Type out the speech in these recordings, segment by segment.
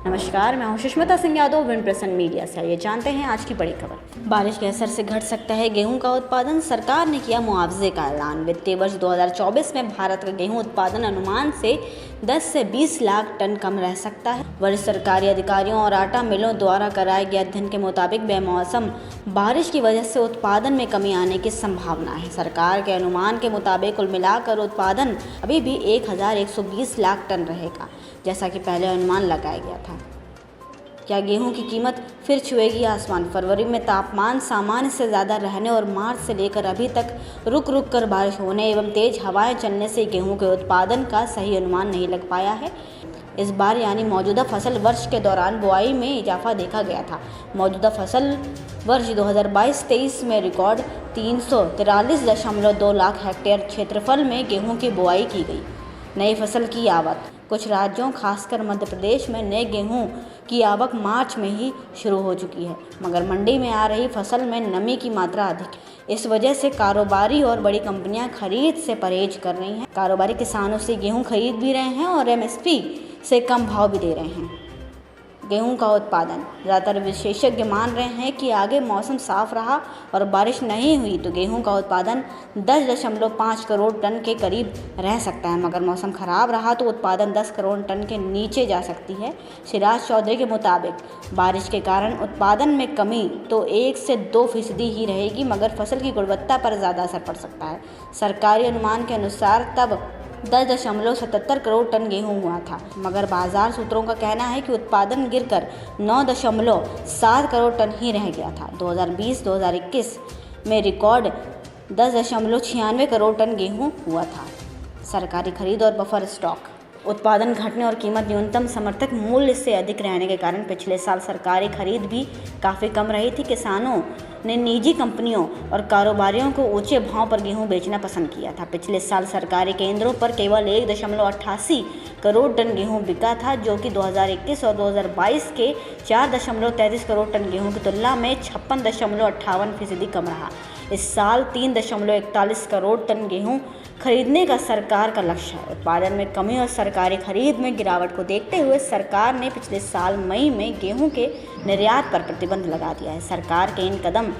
नमस्कार, मैं हूं सुष्मिता सिंह यादव, विन प्रसन्न मीडिया से। ये जानते हैं आज की बड़ी खबर। बारिश के असर से घट सकता है गेहूं का उत्पादन, सरकार ने किया मुआवजे का ऐलान। वित्तीय वर्ष 2024 में भारत का गेहूं उत्पादन अनुमान से 10 से 20 लाख टन कम रह सकता है। वरिष्ठ सरकारी अधिकारियों और आटा मिलों द्वारा कराए गए अध्ययन के मुताबिक बेमौसम बारिश की वजह से उत्पादन में कमी आने की संभावना है। सरकार के अनुमान के मुताबिक कुल मिलाकर उत्पादन अभी भी 1120 लाख टन रहेगा, जैसा कि पहले अनुमान लगाया गया था। क्या गेहूं की कीमत फिर छुएगी आसमान? फरवरी में तापमान सामान्य से ज़्यादा रहने और मार्च से लेकर अभी तक रुक रुक कर बारिश होने एवं तेज हवाएं चलने से गेहूं के उत्पादन का सही अनुमान नहीं लग पाया है। इस बार यानी मौजूदा फसल वर्ष के दौरान बुआई में इजाफा देखा गया था। मौजूदा फसल वर्ष 2022-23 में रिकॉर्ड 343.2 लाख हेक्टेयर क्षेत्रफल में गेहूं की बुआई की गई। नई फसल की आवक। कुछ राज्यों खासकर मध्य प्रदेश में नए गेहूं की आवक मार्च में ही शुरू हो चुकी है, मगर मंडी में आ रही फसल में नमी की मात्रा अधिक है। इस वजह से कारोबारी और बड़ी कंपनियां खरीद से परहेज कर रही हैं। कारोबारी किसानों से गेहूं खरीद भी रहे हैं और एमएसपी से कम भाव भी दे रहे हैं। गेहूं का उत्पादन। ज़्यादातर विशेषज्ञ मान रहे हैं कि आगे मौसम साफ रहा और बारिश नहीं हुई तो गेहूं का उत्पादन 10.5 करोड़ टन के करीब रह सकता है, मगर मौसम खराब रहा तो उत्पादन 10 करोड़ टन के नीचे जा सकती है। सिराज चौधरी के मुताबिक बारिश के कारण उत्पादन में कमी तो 1 से 2% ही रहेगी, मगर फसल की गुणवत्ता पर ज़्यादा असर पड़ सकता है। सरकारी अनुमान के अनुसार तब 10.77 करोड़ टन गेहूं हुआ था, मगर बाजार सूत्रों का कहना है कि उत्पादन गिरकर 9.7 करोड़ टन ही रह गया था। 2020-2021 में रिकॉर्ड 10.96 करोड़ टन गेहूं हुआ था। सरकारी खरीद और बफर स्टॉक। उत्पादन घटने और कीमत न्यूनतम समर्थक मूल्य से अधिक रहने के कारण पिछले साल सरकारी खरीद भी काफ़ी कम रही थी। किसानों ने निजी कंपनियों और कारोबारियों को ऊंचे भाव पर गेहूं बेचना पसंद किया था। पिछले साल सरकारी केंद्रों पर केवल 1.88 करोड़ टन गेहूं बिका था, जो कि 2021 और 2022 के 4.33 करोड़ टन गेहूं की तुलना में 56.58% कम रहा। इस साल 3.41 करोड़ टन गेहूं खरीदने का सरकार का लक्ष्य है। उत्पादन में कमी और सरकारी खरीद में गिरावट को देखते हुए सरकार ने पिछले साल मई में गेहूं के निर्यात पर प्रतिबंध लगा दिया है। सरकार के इन कदम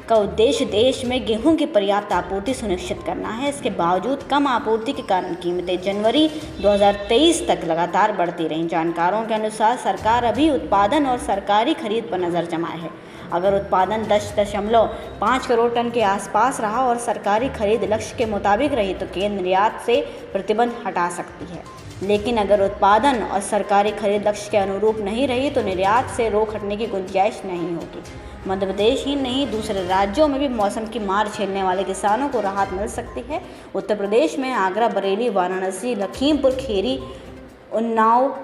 का उद्देश्य देश में गेहूं की पर्याप्त आपूर्ति सुनिश्चित करना है। इसके बावजूद कम आपूर्ति के कारण कीमतें जनवरी 2023 तक लगातार बढ़ती रहीं। जानकारों के अनुसार सरकार अभी उत्पादन और सरकारी खरीद पर नज़र जमाए है। अगर उत्पादन 10.5 करोड़ टन के आसपास रहा और सरकारी खरीद लक्ष्य के मुताबिक रही तो केंद्र निर्यात से प्रतिबंध हटा सकती है, लेकिन अगर उत्पादन और सरकारी खरीद लक्ष्य के अनुरूप नहीं रही तो निर्यात से रोक हटने की गुंजाइश नहीं होगी। मध्य प्रदेश ही नहीं, दूसरे राज्यों में भी मौसम की मार झेलने वाले किसानों को राहत मिल सकती है। उत्तर प्रदेश में आगरा, बरेली, वाराणसी, लखीमपुर खीरी, उन्नाव,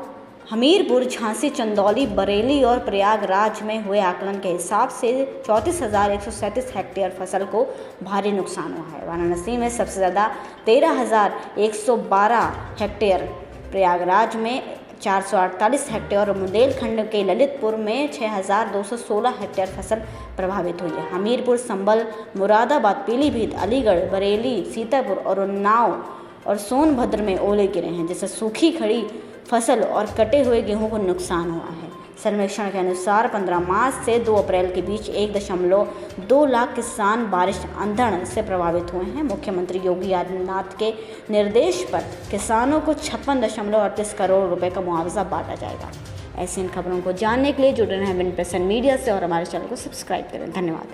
हमीरपुर, झांसी, चंदौली, बरेली और प्रयागराज में हुए आकलन के हिसाब से 34,137 हेक्टेयर फसल को भारी नुकसान हुआ है। वाराणसी में सबसे ज़्यादा 13,112 हेक्टेयर, प्रयागराज में 448 हेक्टेयर और बुंदेलखंड के ललितपुर में 6,216 हेक्टेयर फसल प्रभावित हुई है। हमीरपुर, संभल, मुरादाबाद, पीलीभीत, अलीगढ़, बरेली, सीतापुर और उन्नाव और सोनभद्र में ओले गिरे हैं, जिससे सूखी खड़ी फसल और कटे हुए गेहूं को नुकसान हुआ है। सर्वेक्षण के अनुसार 15 मार्च से 2 अप्रैल के बीच 1.2 लाख किसान बारिश अंधड़ से प्रभावित हुए हैं। मुख्यमंत्री योगी आदित्यनाथ के निर्देश पर किसानों को 56.38 करोड़ रुपए का मुआवजा बांटा जाएगा। ऐसी इन खबरों को जानने के लिए जुड़े रहें विन प्रसन्न मीडिया से और हमारे चैनल को सब्सक्राइब करें। धन्यवाद।